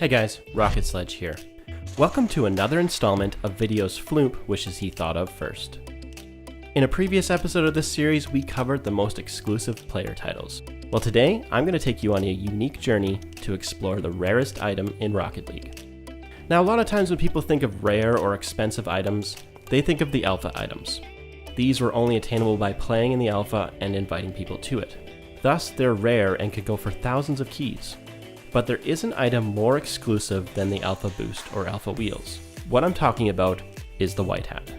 Hey guys, Sledge here. Welcome to another installment of videos Floomp wishes he thought of first. In a previous episode of this series, we covered the most exclusive player titles. Well, today I'm going to take you on a unique journey to explore the rarest item in Rocket League. Now, a lot of times when people think of rare or expensive items, they think of the alpha items. These were only attainable by playing in the alpha and inviting people to it. Thus, they're rare and could go for thousands of keys. But there is an item more exclusive than the alpha boost or alpha wheels. What I'm talking about is the White Hat.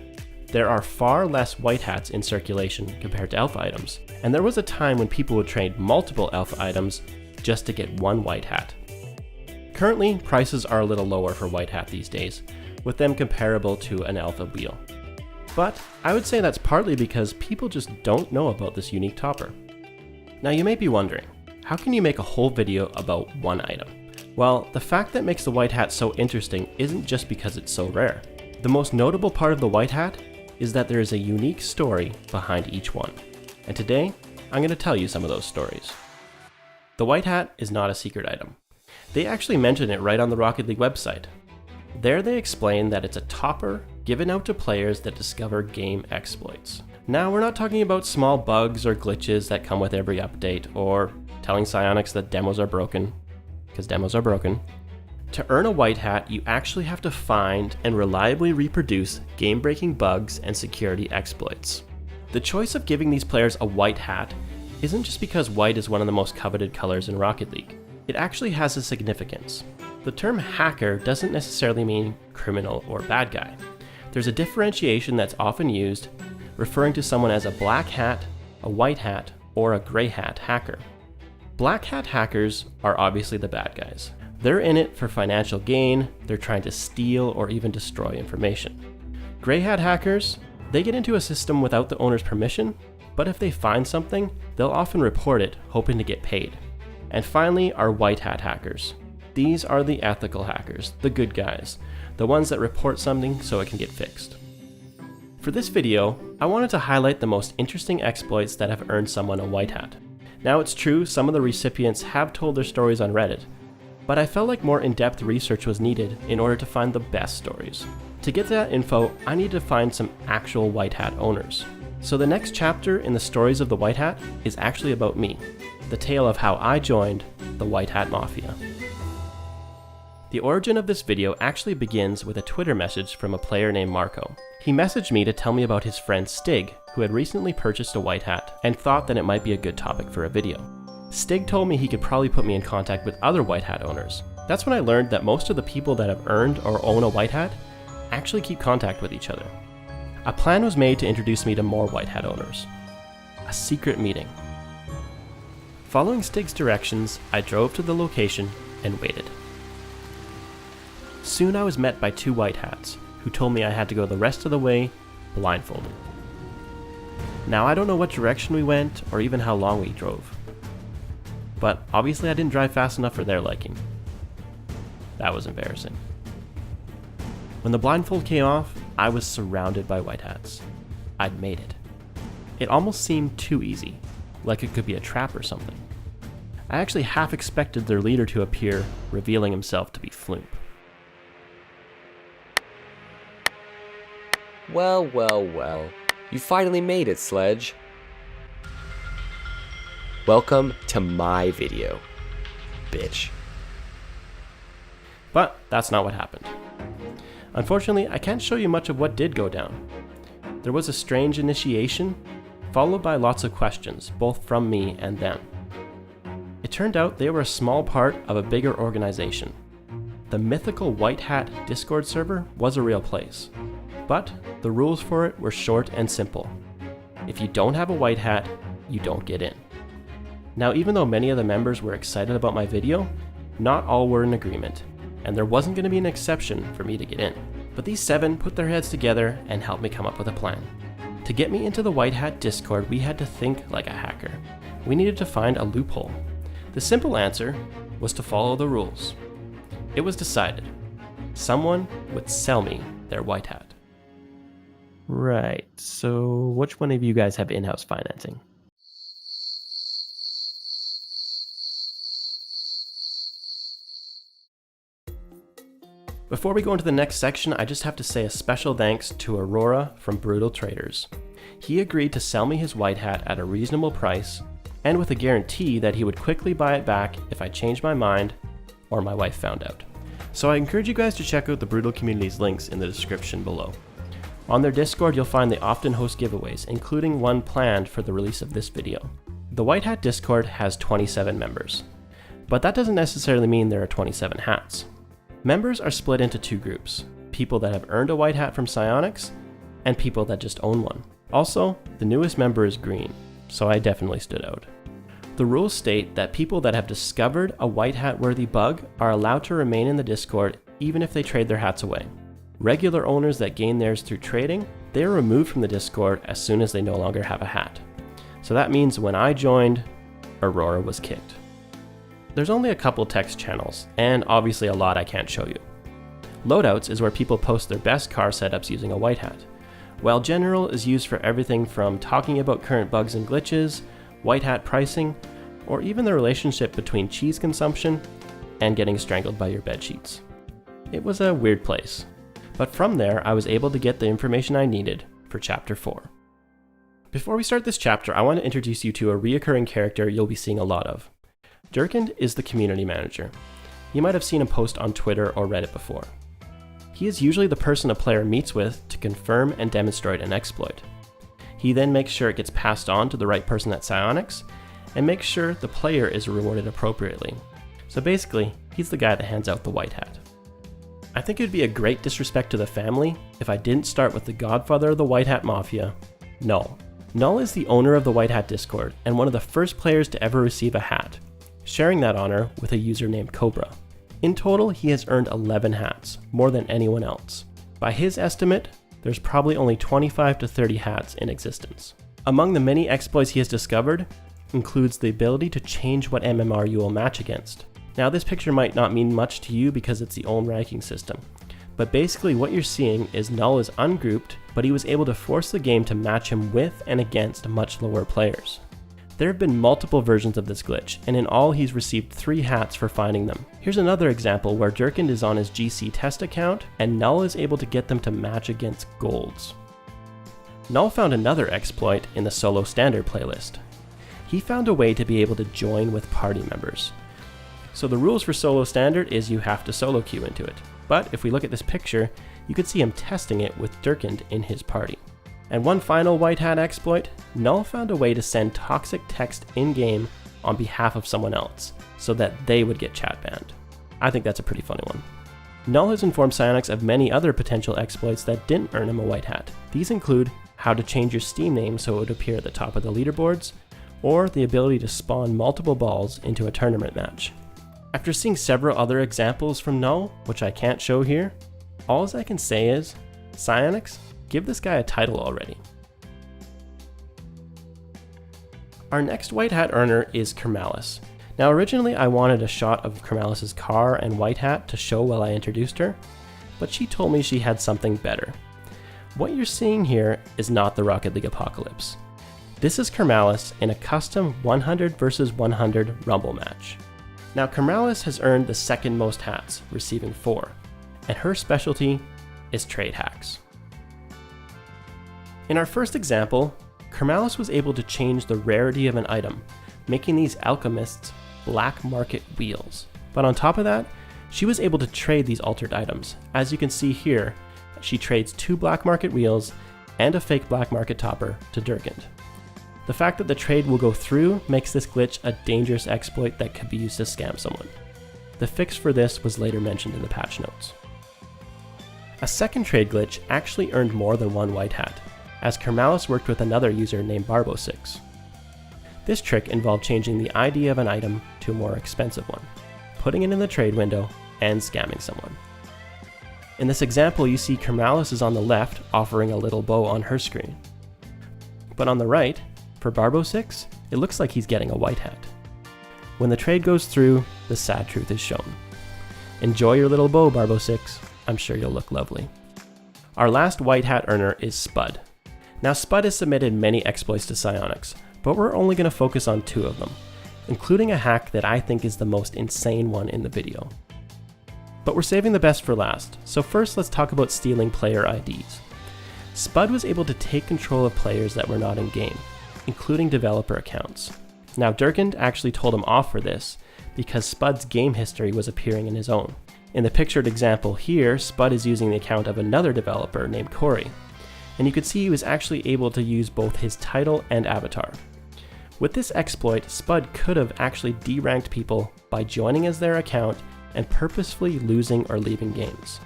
There are far less White Hats in circulation compared to alpha items, and there was a time when people would trade multiple alpha items just to get one White Hat. Currently, prices are a little lower for White Hat these days, with them comparable to an alpha wheel. But I would say that's partly because people just don't know about this unique topper. Now you may be wondering, how can you make a whole video about one item? Well, the fact that makes the White Hat so interesting isn't just because it's so rare. The most notable part of the White Hat is that there is a unique story behind each one. And today, I'm going to tell you some of those stories. The White Hat is not a secret item. They actually mention it right on the Rocket League website. There they explain that it's a topper given out to players that discover game exploits. Now, we're not talking about small bugs or glitches that come with every update, or telling psionics that demos are broken, because demos are broken. To earn a White Hat, you actually have to find and reliably reproduce game-breaking bugs and security exploits. The choice of giving these players a White Hat isn't just because white is one of the most coveted colors in Rocket League. It actually has a significance. The term hacker doesn't necessarily mean criminal or bad guy. There's a differentiation that's often used referring to someone as a black hat, a white hat, or a gray hat hacker. Black hat hackers are obviously the bad guys. They're in it for financial gain, they're trying to steal or even destroy information. Gray hat hackers, they get into a system without the owner's permission, but if they find something, they'll often report it, hoping to get paid. And finally, our white hat hackers. These are the ethical hackers, the good guys, the ones that report something so it can get fixed. For this video, I wanted to highlight the most interesting exploits that have earned someone a White Hat. Now, it's true, some of the recipients have told their stories on Reddit, but I felt like more in-depth research was needed in order to find the best stories. To get to that info, I needed to find some actual White Hat owners. So the next chapter in the stories of the White Hat is actually about me, the tale of how I joined the White Hat Mafia. The origin of this video actually begins with a Twitter message from a player named Marco. He messaged me to tell me about his friend Stig, who had recently purchased a White Hat and thought that it might be a good topic for a video. Stig told me he could probably put me in contact with other White Hat owners. That's when I learned that most of the people that have earned or own a White Hat actually keep contact with each other. A plan was made to introduce me to more White Hat owners. A secret meeting. Following Stig's directions, I drove to the location and waited. Soon I was met by two White Hats, who told me I had to go the rest of the way blindfolded. Now, I don't know what direction we went or even how long we drove, but obviously I didn't drive fast enough for their liking. That was embarrassing. When the blindfold came off, I was surrounded by White Hats. I'd made it. It almost seemed too easy, like it could be a trap or something. I actually half expected their leader to appear, revealing himself to be Floomp. Well. You finally made it, Sledge. Welcome to my video, bitch. But that's not what happened. Unfortunately, I can't show you much of what did go down. There was a strange initiation, followed by lots of questions, both from me and them. It turned out they were a small part of a bigger organization. The mythical White Hat Discord server was a real place, but the rules for it were short and simple. If you don't have a White Hat, you don't get in. Now, even though many of the members were excited about my video, not all were in agreement, and there wasn't going to be an exception for me to get in. But these 7 put their heads together and helped me come up with a plan. To get me into the White Hat Discord, we had to think like a hacker. We needed to find a loophole. The simple answer was to follow the rules. It was decided. Someone would sell me their White Hat. Right, so which one of you guys have in-house financing? Before we go into the next section, I just have to say a special thanks to Aurora from Brutal Traders. He agreed to sell me his white hat at a reasonable price, and with a guarantee that he would quickly buy it back if I changed my mind or my wife found out. So I encourage you guys to check out the Brutal community's links in the description below. On their Discord, you'll find they often host giveaways, including one planned for the release of this video. The White Hat Discord has 27 members, but that doesn't necessarily mean there are 27 hats. Members are split into two groups, people that have earned a white hat from Psionics, and people that just own one. Also, the newest member is green, so I definitely stood out. The rules state that people that have discovered a white hat worthy bug are allowed to remain in the Discord even if they trade their hats away. Regular owners that gain theirs through trading, they are removed from the Discord as soon as they no longer have a hat. So that means when I joined, Aurora was kicked. There's only a couple text channels, and obviously a lot I can't show you. Loadouts is where people post their best car setups using a white hat, while general is used for everything from talking about current bugs and glitches, white hat pricing, or even the relationship between cheese consumption and getting strangled by your bed sheets. It was a weird place, but from there I was able to get the information I needed for Chapter 4. Before we start this chapter, I want to introduce you to a reoccurring character you'll be seeing a lot of. Durkind is the community manager. You might have seen him post on Twitter or Reddit before. He is usually the person a player meets with to confirm and demonstrate an exploit. He then makes sure it gets passed on to the right person at Psionics, and makes sure the player is rewarded appropriately. So basically, he's the guy that hands out the white hat. I think it would be a great disrespect to the family if I didn't start with the godfather of the White Hat Mafia, Null. Null is the owner of the White Hat Discord and one of the first players to ever receive a hat, sharing that honor with a user named Cobra. In total, he has earned 11 hats, more than anyone else. By his estimate, there's probably only 25 to 30 hats in existence. Among the many exploits he has discovered includes the ability to change what MMR you will match against. Now this picture might not mean much to you because it's the own ranking system, but basically what you're seeing is Null is ungrouped, but he was able to force the game to match him with and against much lower players. There have been multiple versions of this glitch, and in all he's received 3 hats for finding them. Here's another example where Durkind is on his GC test account, and Null is able to get them to match against golds. Null found another exploit in the solo standard playlist. He found a way to be able to join with party members. So the rules for solo standard is you have to solo queue into it, but if we look at this picture, you could see him testing it with Durkind in his party. And one final white hat exploit, Null found a way to send toxic text in-game on behalf of someone else, so that they would get chat banned. I think that's a pretty funny one. Null has informed Psionics of many other potential exploits that didn't earn him a white hat. These include how to change your Steam name so it would appear at the top of the leaderboards, or the ability to spawn multiple balls into a tournament match. After seeing several other examples from Null, which I can't show here, all I can say is, Psionics, give this guy a title already. Our next white hat earner is Kermalis. Now originally I wanted a shot of Kermalis' car and white hat to show while I introduced her, but she told me she had something better. What you're seeing here is not the Rocket League Apocalypse. This is Kermalis in a custom 100 vs 100 Rumble match. Now Kermalis has earned the second most hats, receiving 4, and her specialty is trade hacks. In our first example, Kermalis was able to change the rarity of an item, making these alchemists black market wheels. But on top of that, she was able to trade these altered items. As you can see here, she trades 2 black market wheels and a fake black market topper to Durkind. The fact that the trade will go through makes this glitch a dangerous exploit that could be used to scam someone. The fix for this was later mentioned in the patch notes. A second trade glitch actually earned more than 1 white hat, as Kermalis worked with another user named Barbo6. This trick involved changing the ID of an item to a more expensive one, putting it in the trade window, and scamming someone. In this example, you see Kermalis is on the left offering a little bow on her screen. But on the right, for Barbo6, it looks like he's getting a white hat. When the trade goes through, the sad truth is shown. Enjoy your little bow, Barbo6. I'm sure you'll look lovely. Our last white hat earner is Spud. Now Spud has submitted many exploits to Psionics, but we're only going to focus on 2 of them, including a hack that I think is the most insane one in the video. But we're saving the best for last, so first let's talk about stealing player IDs. Spud was able to take control of players that were not in-game, including developer accounts. Now Durkand actually told him off for this, because Spud's game history was appearing in his own. In the pictured example here, Spud is using the account of another developer named Corey, and you could see he was actually able to use both his title and avatar. With this exploit, Spud could have actually deranked people by joining as their account and purposefully losing or leaving games.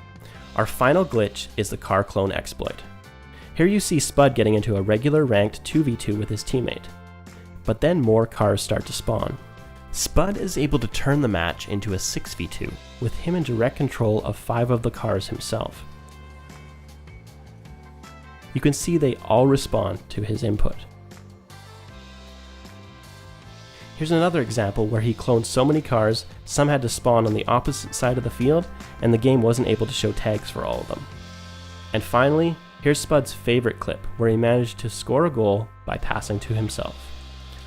Our final glitch is the car clone exploit. Here you see Spud getting into a regular ranked 2v2 with his teammate, but then more cars start to spawn. Spud is able to turn the match into a 6v2, with him in direct control of 5 of the cars himself. You can see they all respond to his input. Here's another example where he cloned so many cars, some had to spawn on the opposite side of the field, and the game wasn't able to show tags for all of them. And finally, here's Spud's favorite clip, where he managed to score a goal by passing to himself.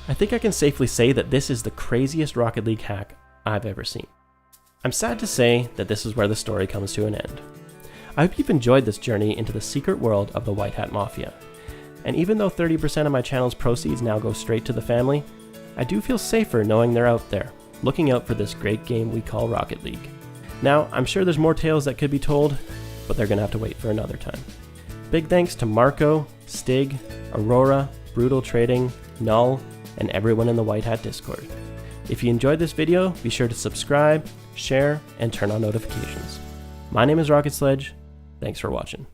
I think I can safely say that this is the craziest Rocket League hack I've ever seen. I'm sad to say that this is where the story comes to an end. I hope you've enjoyed this journey into the secret world of the White Hat Mafia. And even though 30% of my channel's proceeds now go straight to the family, I do feel safer knowing they're out there, looking out for this great game we call Rocket League. Now, I'm sure there's more tales that could be told, but they're gonna have to wait for another time. Big thanks to Marco, Stig, Aurora, Brutal Trading, Null, and everyone in the White Hat Discord. If you enjoyed this video, be sure to subscribe, share, and turn on notifications. My name is Rocket Sledge. Thanks for watching.